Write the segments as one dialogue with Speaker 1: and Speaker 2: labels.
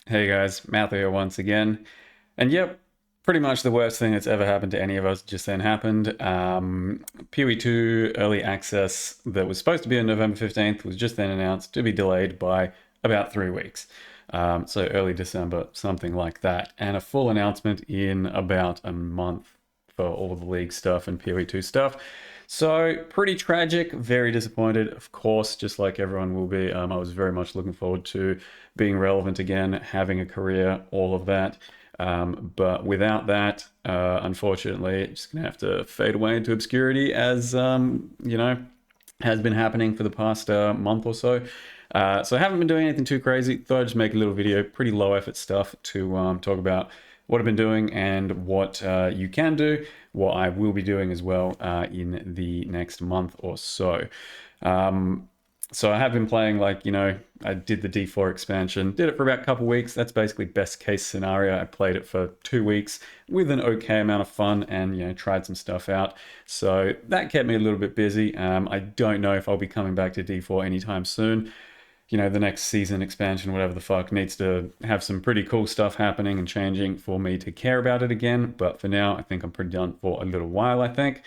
Speaker 1: Hey guys, Matthew here once again. And yep, pretty much the worst thing that's ever happened to any of us just then happened. PoE 2 early access that was supposed to be on November 15th was just then announced to be delayed by about 3 weeks. So early December, something like that. And a full announcement in about a month for all of the league stuff and PoE 2 stuff. So pretty tragic, very disappointed, of course, just like everyone will be. I was very much looking forward to being relevant again, having a career, all of that. But without that, unfortunately, it's just gonna have to fade away into obscurity as has been happening for the past month or so. So I haven't been doing anything too crazy. Thought I'd just make a little video, pretty low effort stuff to talk about what I've been doing and what you can do, what I will be doing as well in the next month or so. So I have been playing, I did the D4 expansion, did it for about a couple weeks. That's basically best case scenario. I played it for 2 weeks with an okay amount of fun and, tried some stuff out. So that kept me a little bit busy. I don't know if I'll be coming back to D4 anytime soon. The next season expansion, whatever the fuck, needs to have some pretty cool stuff happening and changing for me to care about it again. But for now, I think I'm pretty done for a little while, I think.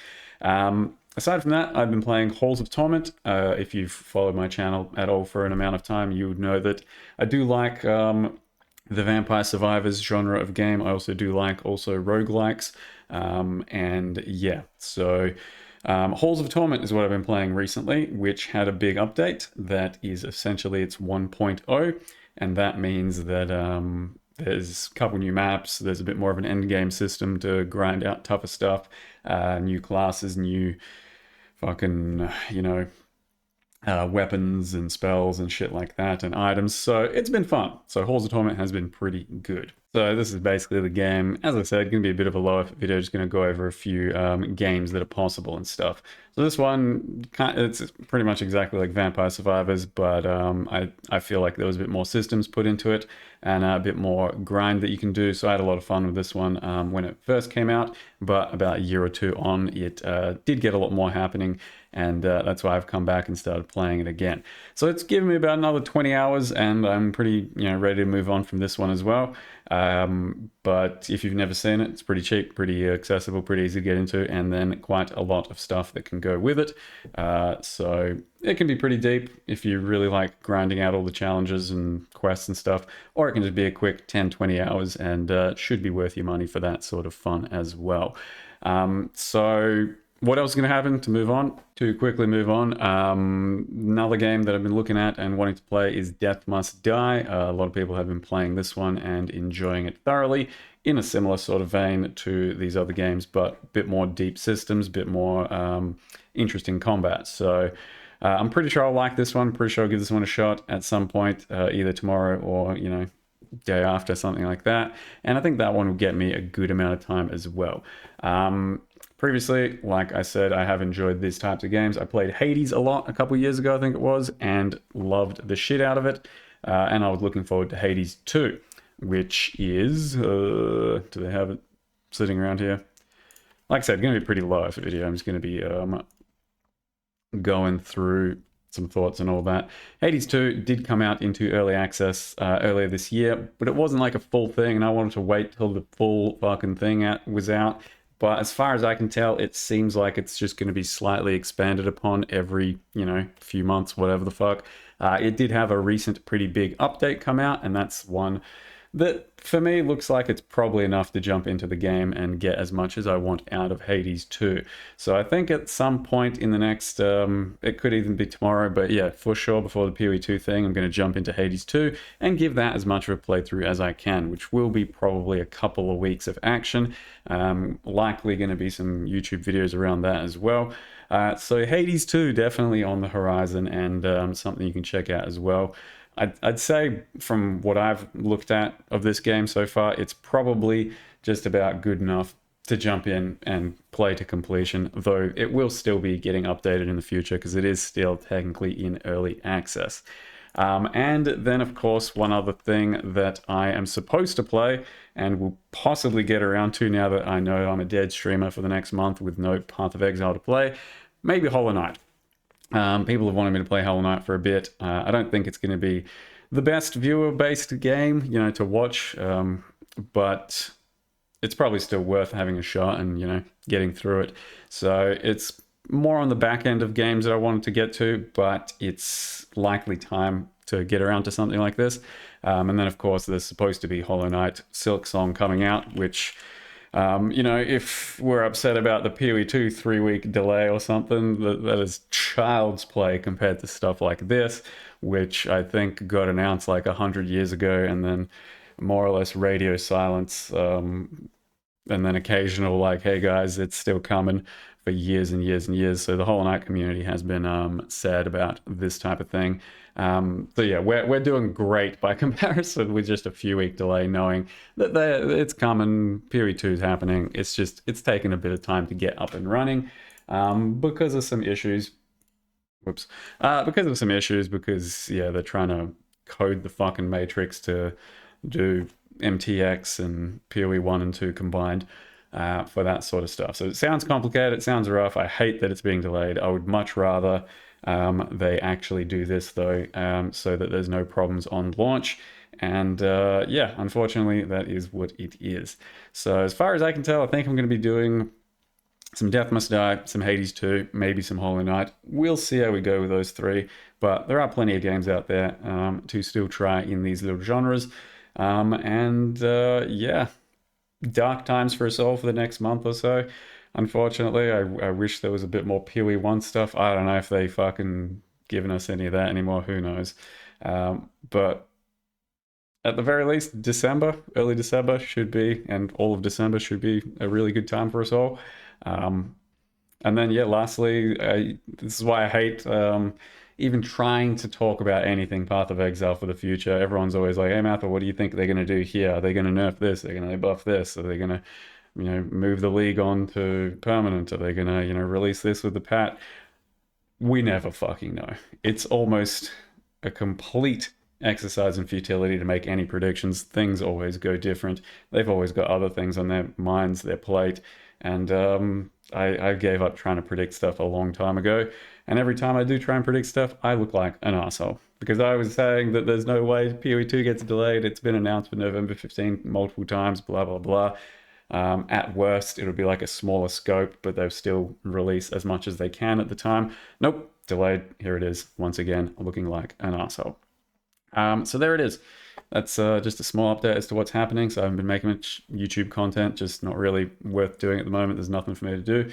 Speaker 1: Aside from that, I've been playing Halls of Torment. If you've followed my channel at all for an amount of time, you would know that I do like the Vampire Survivors genre of game. I also do like roguelikes. And yeah, so Halls of Torment is what I've been playing recently, which had a big update that is essentially its 1.0, and that means that there's a couple new maps, there's a bit more of an end game system to grind out tougher stuff, new classes, new fucking, weapons and spells and shit like that and items. So it's been fun. So Halls of Torment has been pretty good. So this is basically the game. As I said, going to be a bit of a low effort video, just going to go over a few games that are possible and stuff. So this one, it's pretty much exactly like Vampire Survivors, but I feel like there was a bit more systems put into it and a bit more grind that you can do. So I had a lot of fun with this one when it first came out, but about a year or two on, it did get a lot more happening, and that's why I've come back and started playing it again. So it's given me about another 20 hours, and I'm pretty ready to move on from this one as well. But if you've never seen it, it's pretty cheap, pretty accessible, pretty easy to get into, and then quite a lot of stuff that can go with it. So it can be pretty deep if you really like grinding out all the challenges and quests and stuff, or it can just be a quick 10-20 hours and should be worth your money for that sort of fun as well. So what else is going to happen to move on? To quickly move on, another game that I've been looking at and wanting to play is Death Must Die. A lot of people have been playing this one and enjoying it thoroughly, in a similar sort of vein to these other games, but a bit more deep systems, a bit more interesting combat. So I'm pretty sure I'll like this one. Pretty sure I'll give this one a shot at some point, either tomorrow or, day after, something like that. And I think that one will get me a good amount of time as well. Previously, like I said, I have enjoyed these types of games. I played Hades a lot a couple years ago, I think it was, and loved the shit out of it. And I was looking forward to Hades 2, which is... do they have it sitting around here? Like I said, going to be pretty low for video. I'm just going to be going through some thoughts and all that. Hades 2 did come out into early access earlier this year, but it wasn't like a full thing, and I wanted to wait till the full fucking thing was out. But as far as I can tell, it seems like it's just going to be slightly expanded upon every, few months, whatever the fuck. It did have a recent pretty big update come out, and that's one that for me looks like it's probably enough to jump into the game and get as much as I want out of Hades 2. So I think at some point in the next, it could even be tomorrow, but yeah, for sure before the PoE 2 thing, I'm going to jump into Hades 2 and give that as much of a playthrough as I can, which will be probably a couple of weeks of action. Likely going to be some YouTube videos around that as well. So Hades 2 definitely on the horizon, and something you can check out as well. I'd say from what I've looked at of this game so far, it's probably just about good enough to jump in and play to completion, though it will still be getting updated in the future because it is still technically in early access. And then, of course, one other thing that I am supposed to play and will possibly get around to now that I know I'm a dead streamer for the next month with no Path of Exile to play, maybe Hollow Knight. People have wanted me to play Hollow Knight for a bit. I don't think it's going to be the best viewer-based game, you know, to watch, but it's probably still worth having a shot and, you know, getting through it. So it's more on the back end of games that I wanted to get to, but it's likely time to get around to something like this. And then, of course, there's supposed to be Hollow Knight Silksong coming out, which, you know, if we're upset about the PoE 2 3-week delay or something, that is child's play compared to stuff like this, which I think got announced like 100 years ago, and then more or less radio silence, and then occasional like, hey guys, it's still coming, for years and years and years. So the Hollow Knight community has been sad about this type of thing. So yeah, we're doing great by comparison with just a few week delay, knowing that it's coming. PoE 2 is happening. It's just, it's taken a bit of time to get up and running, because of some issues. Whoops. Because of some issues, because yeah, they're trying to code the fucking matrix to do MTX and PoE 1 and 2 combined, for that sort of stuff. So it sounds complicated, it sounds rough. I hate that it's being delayed. I would much rather they actually do this though, so that there's no problems on launch. And yeah, unfortunately, that is what it is. So as far as I can tell, I think I'm going to be doing some Death Must Die, some Hades 2, maybe some Hollow Knight. We'll see how we go with those three, but there are plenty of games out there to still try in these little genres. Yeah, dark times for us all for the next month or so. Unfortunately, I wish there was a bit more PoE 1 stuff. I don't know if they fucking given us any of that anymore. Who knows? But at the very least, December, early December should be, and all of December should be a really good time for us all. And then, yeah, lastly, this is why I hate even trying to talk about anything Path of Exile for the future. Everyone's always like, hey, Mather, what do you think they're going to do here? Are they going to nerf this? Are they going to buff this? Are they going to, you know, move the league on to permanent? Are they going to, you know, release this with the pat? We never fucking know. It's almost a complete exercise in futility to make any predictions. Things always go different. They've always got other things on their minds, their plate. And I gave up trying to predict stuff a long time ago. And every time I do try and predict stuff, I look like an asshole. Because I was saying that there's no way PoE 2 gets delayed. It's been announced for November 15th multiple times, blah, blah, blah. At worst, it'll be like a smaller scope, but they'll still release as much as they can at the time. Nope, delayed. Here it is, once again, looking like an asshole. So there it is. That's just a small update as to what's happening. So I haven't been making much YouTube content, just not really worth doing at the moment. There's nothing for me to do.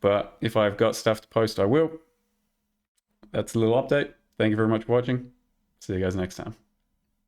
Speaker 1: But if I've got stuff to post, I will. That's a little update. Thank you very much for watching. See you guys next time.